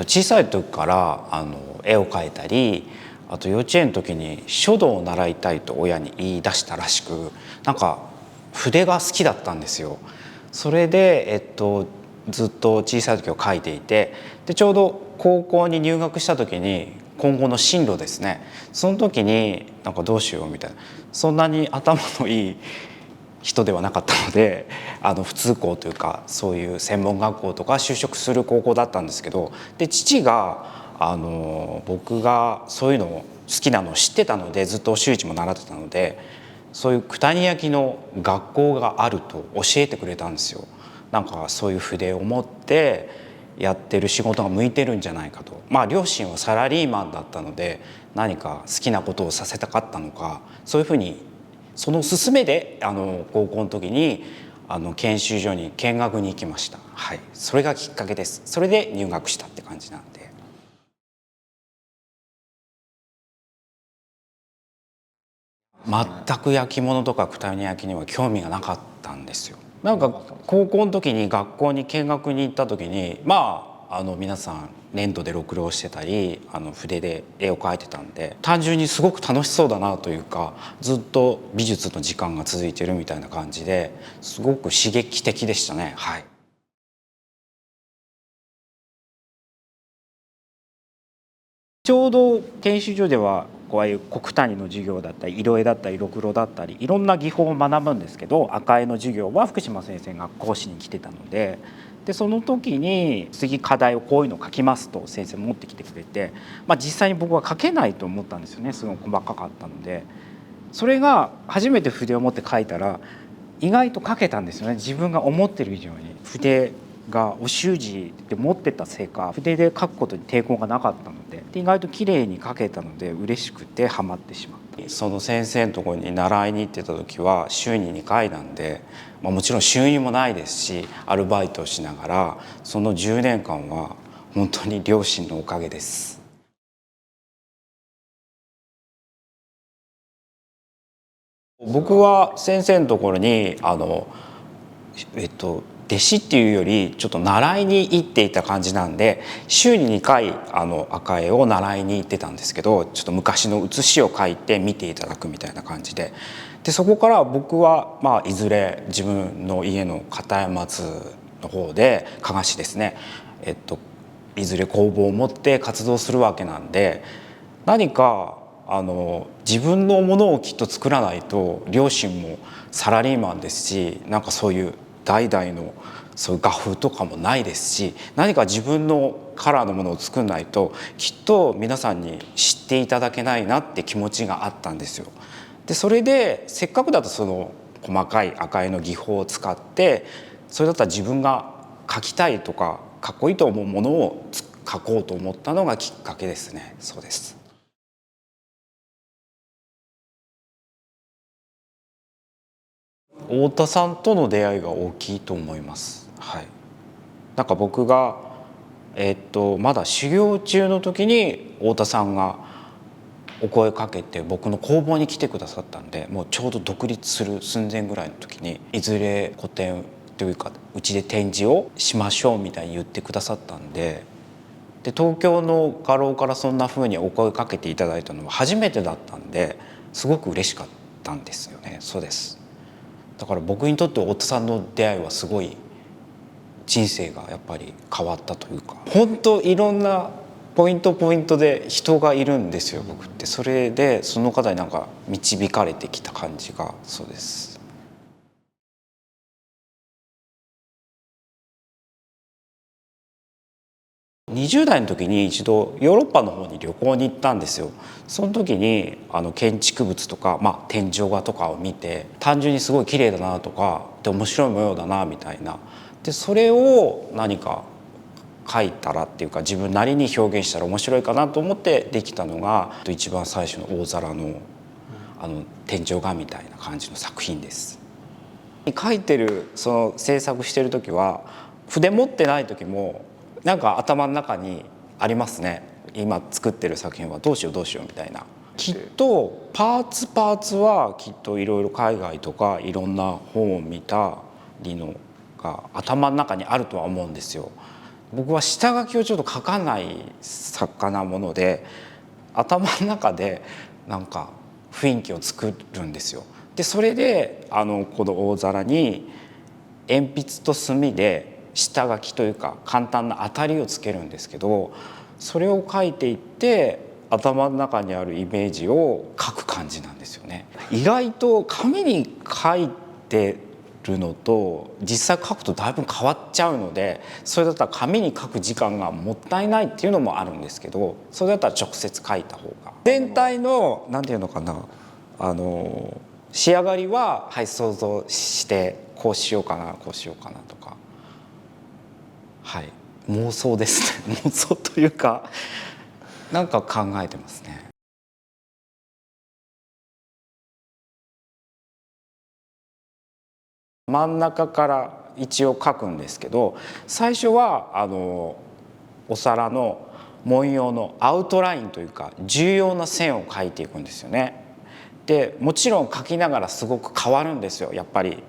小さい時から絵を描いたり、あと幼稚園の時に書道を習いたいと親に言い出したらしく、なんか筆が好きだったんですよ。それで、ずっと小さい時を描いていて、でちょうど高校に入学した時に今後の進路ですね、その時になんかどうしようみたいな、そんなに頭のいい人ではなかったので、普通校というかそういう専門学校とか就職する高校だったんですけど、で父が僕がそういうのを好きなのを知ってたので、ずっと習字も習ってたので、そういう九谷焼の学校があると教えてくれたんですよ。なんかそういう筆を持ってやってる仕事が向いてるんじゃないかと。両親はサラリーマンだったので、何か好きなことをさせたかったのか、そういうふうにその勧めで高校の時に研修所に見学に行きました。はい、それがきっかけです。それで入学したって感じなんで。全く焼き物とか九谷焼には興味がなかったんですよ。なんか高校の時に学校に見学に行った時に、皆さん粘土でろくろをしてたり筆で絵を描いてたんで、単純にすごく楽しそうだなというか、ずっと美術の時間が続いてるみたいな感じですごく刺激的でしたね。はい。ちょうど研修所ではこういう古九谷の授業だったり色絵だったりろくろだったりいろんな技法を学ぶんですけど、赤絵の授業は福島先生が講師に来てたので、その時に次課題をこういうの書きますと先生持ってきてくれて、実際に僕は書けないと思ったんですよね。すごく細かかったので、それが初めて筆を持って書いたら意外と書けたんですよね。自分が思ってる以上に筆がお習字で持ってたせいか、筆で書くことに抵抗がなかったので、意外と綺麗に書けたので嬉しくてハマってしまった。その先生のところに習いに行ってた時は週に2回なんで、もちろん収入もないですし、アルバイトをしながらその10年間は本当に両親のおかげです。僕は先生のところに弟子っていうよりちょっと習いに行っていた感じなんで、週に2回赤絵を習いに行ってたんですけど、ちょっと昔の写しを描いて見ていただくみたいな感じで、そこから僕はいずれ自分の家の片山津の方で加賀市ですね、いずれ工房を持って活動するわけなんで、何か自分のものをきっと作らないと、両親もサラリーマンですし、なんかそういう代々のそういう画風とかもないですし、何か自分のカラーのものを作らないときっと皆さんに知っていただけないなって気持ちがあったんですよ。でそれでせっかくだとその細かい赤絵の技法を使って、それだったら自分が描きたいとかかっこいいと思うものを描こうと思ったのがきっかけですね。そうです。太田さんとの出会いが大きいと思います。はい。なんか僕がまだ修行中の時に太田さんがお声かけて僕の工房に来てくださったんで、もうちょうど独立する寸前ぐらいの時に、いずれ個展というかうちで展示をしましょうみたいに言ってくださったんで、東京の画廊からそんな風にお声かけていただいたのは初めてだったんで、すごく嬉しかったんですよね。そうです。だから僕にとって太田さんの出会いはすごい人生がやっぱり変わったというか、本当いろんなポイントポイントで人がいるんですよ僕って。それでその方になんか導かれてきた感じが、そうです。20代の時に一度ヨーロッパの方に旅行に行ったんですよ。その時に建築物とか、天井画とかを見て、単純にすごい綺麗だなとかで面白い模様だなみたいな。でそれを何か描いたらっていうか、自分なりに表現したら面白いかなと思ってできたのが一番最初の大皿の天井画みたいな感じの作品です。描いてるその制作してる時は筆持ってない時もなんか頭の中にありますね。今作ってる作品はどうしようどうしようみたいな。きっとパーツはきっといろいろ海外とかいろんな本を見たりのが頭の中にあるとは思うんですよ。僕は下書きをちょっと描かない作家なもので、頭の中でなんか雰囲気を作るんですよ。でそれでこの大皿に鉛筆と墨で下書きというか簡単な当たりをつけるんですけど、それを書いていって頭の中にあるイメージを書く感じなんですよね。意外と紙に書いてるのと実際書くとだいぶ変わっちゃうので、それだったら紙に書く時間がもったいないっていうのもあるんですけど、それだったら直接書いた方が全体の何て言うのかな、仕上がりは、はい、想像してこうしようかなこうしようかなとか、はい、妄想ですね妄想というかなんか考えてますね。真ん中から一応描くんですけど、最初はお皿の文様のアウトラインというか重要な線を描いていくんですよね。でもちろん描きながらすごく変わるんですよ。やっぱり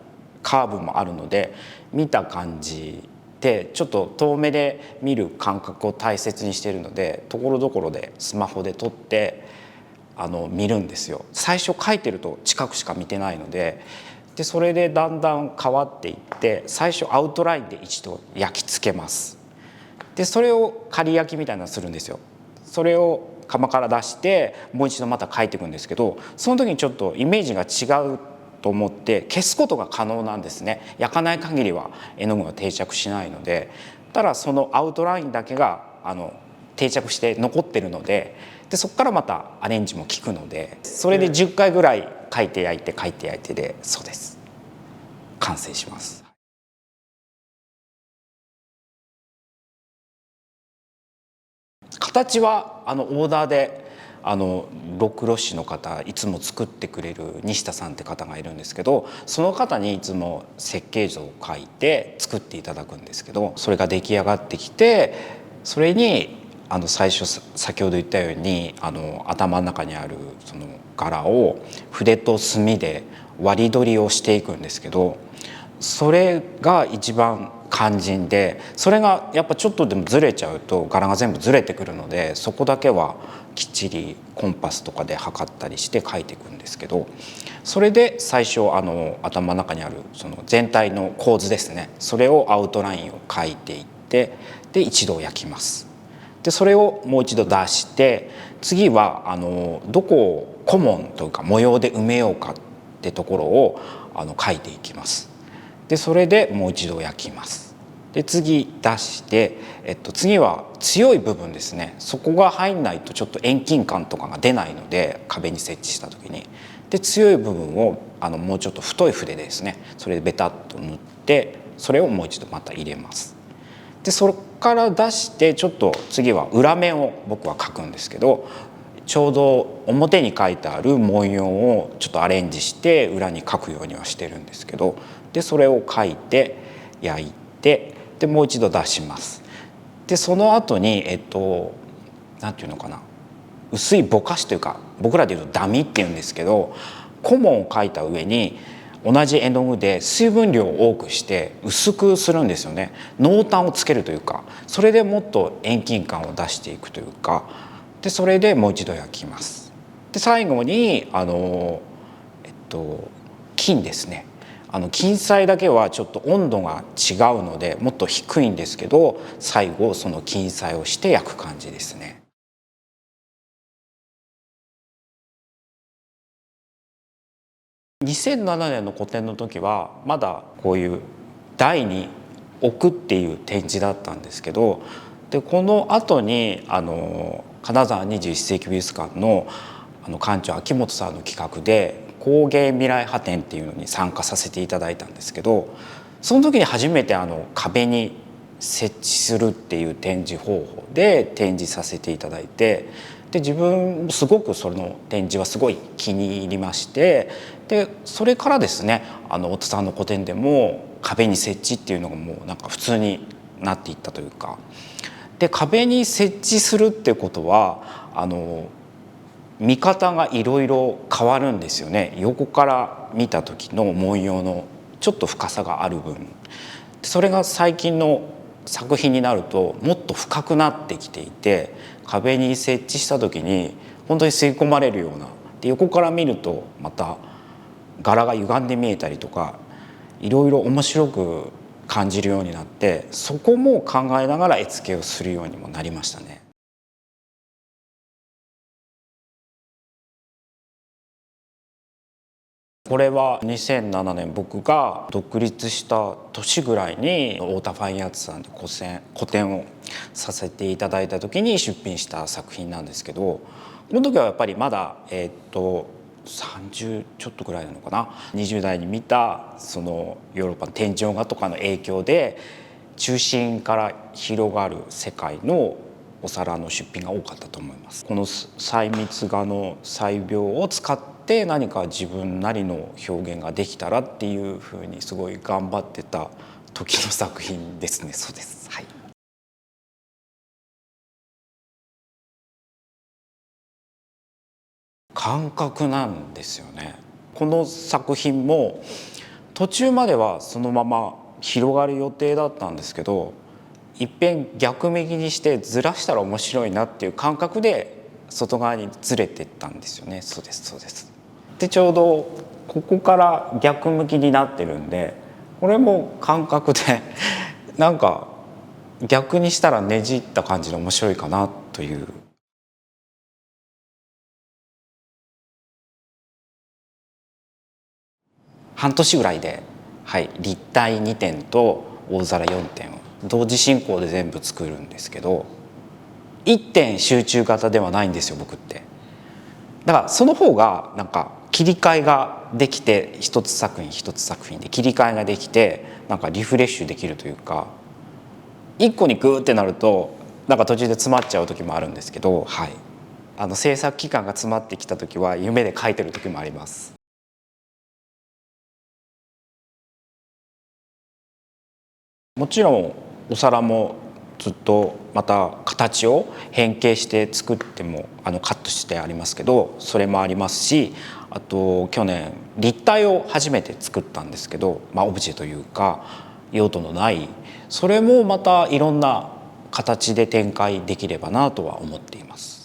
カーブもあるので、見た感じでちょっと遠目で見る感覚を大切にしているので、ところどころでスマホで撮って見るんですよ。最初描いてると近くしか見てないので、それでだんだん変わっていって、最初アウトラインで一度焼き付けます。でそれを仮焼きみたいなのするんですよ。それを窯から出してもう一度また描いていくんですけど、その時にちょっとイメージが違うと思って消すことが可能なんですね。焼かない限りは絵の具が定着しないので、ただそのアウトラインだけが定着して残ってるので、そこからまたアレンジも効くので、それで10回ぐらい描いて焼いて描いて焼いてで、そうです、完成します。形はオーダーでロックロッシュの方、いつも作ってくれる西田さんって方がいるんですけど、その方にいつも設計図を書いて作っていただくんですけど、それが出来上がってきて、それに最初先ほど言ったように頭の中にあるその柄を筆と墨で割り取りをしていくんですけど、それが一番肝心で、それがやっぱちょっとでもずれちゃうと柄が全部ずれてくるので、そこだけはきっちりコンパスとかで測ったりして描いていくんですけど、それで最初頭の中にあるその全体の構図ですね、それをアウトラインを描いていって、で一度焼きます。でそれをもう一度出して、次はどこをコモンというか模様で埋めようかってところを描いていきます。でそれでもう一度焼きます。で次出して、次は強い部分ですね。そこが入んないとちょっと遠近感とかが出ないので、壁に設置した時に。で強い部分をもうちょっと太い筆でですね、それでベタッと塗って、それをもう一度また入れます。でそこから出してちょっと次は裏面を僕は描くんですけど、ちょうど表に書いてある文様をちょっとアレンジして裏に描くようにはしてるんですけど、でそれを描いて焼いて、でもう一度出します。でその後になんていうのかな、薄いぼかしというか、僕らでいうとダミっていうんですけど、コモンを描いた上に同じ絵の具で水分量を多くして薄くするんですよね。濃淡をつけるというか、それでもっと遠近感を出していくというか、でそれでもう一度焼きます。で最後に金ですね。金彩だけはちょっと温度が違うのでもっと低いんですけど、最後その金彩をして焼く感じですね。2007年の個展の時はまだこういう台に置くっていう展示だったんですけど、でこの後に金沢21世紀美術館の館長秋元さんの企画で工芸未来派展っていうのに参加させていただいたんですけど、その時に初めて壁に設置するっていう展示方法で展示させていただいて、で自分すごくその展示はすごい気に入りまして、でそれからですね大津さんの個展でも壁に設置っていうのがもうなんか普通になっていったというか、で壁に設置するってことは見方がいろいろ変わるんですよね。横から見た時の文様のちょっと深さがある分、それが最近の作品になるともっと深くなってきていて、壁に設置した時に本当に吸い込まれるような、で横から見るとまた柄が歪んで見えたりとか、いろいろ面白く感じるようになって、そこも考えながら絵付けをするようにもなりましたね。これは2007年僕が独立した年ぐらいに太田ファインアーツさんで個展をさせていただいた時に出品した作品なんですけど、この時はやっぱりまだ30ちょっとぐらいなのかな、20代に見たそのヨーロッパの天井画とかの影響で中心から広がる世界のお皿の出品が多かったと思います。この細密画の細描を使って何か自分なりの表現ができたらっていうふうにすごい頑張ってた時の作品ですね。そうです、はい。感覚なんですよね。この作品も途中まではそのまま広がる予定だったんですけど、いっぺん逆右にしてずらしたら面白いなっていう感覚で外側にずれてったんですよね。そうですそうです。でちょうどここから逆向きになってるんで、これも感覚でなんか逆にしたらねじった感じで面白いかなという。半年ぐらいで、はい、立体2点と大皿4点を同時進行で全部作るんですけど、1点集中型ではないんですよ僕って。だからその方がなんか切り替えができて、一つ作品一つ作品で切り替えができて、なんかリフレッシュできるというか、1個にグーってなるとなんか途中で詰まっちゃう時もあるんですけど、はい、制作期間が詰まってきた時は夢で描いてる時もあります。もちろんお皿もずっとまた形を変形して作ってもカットしてありますけど、それもありますし、あと去年立体を初めて作ったんですけど、オブジェというか用途のない、それもまたいろんな形で展開できればなとは思っています。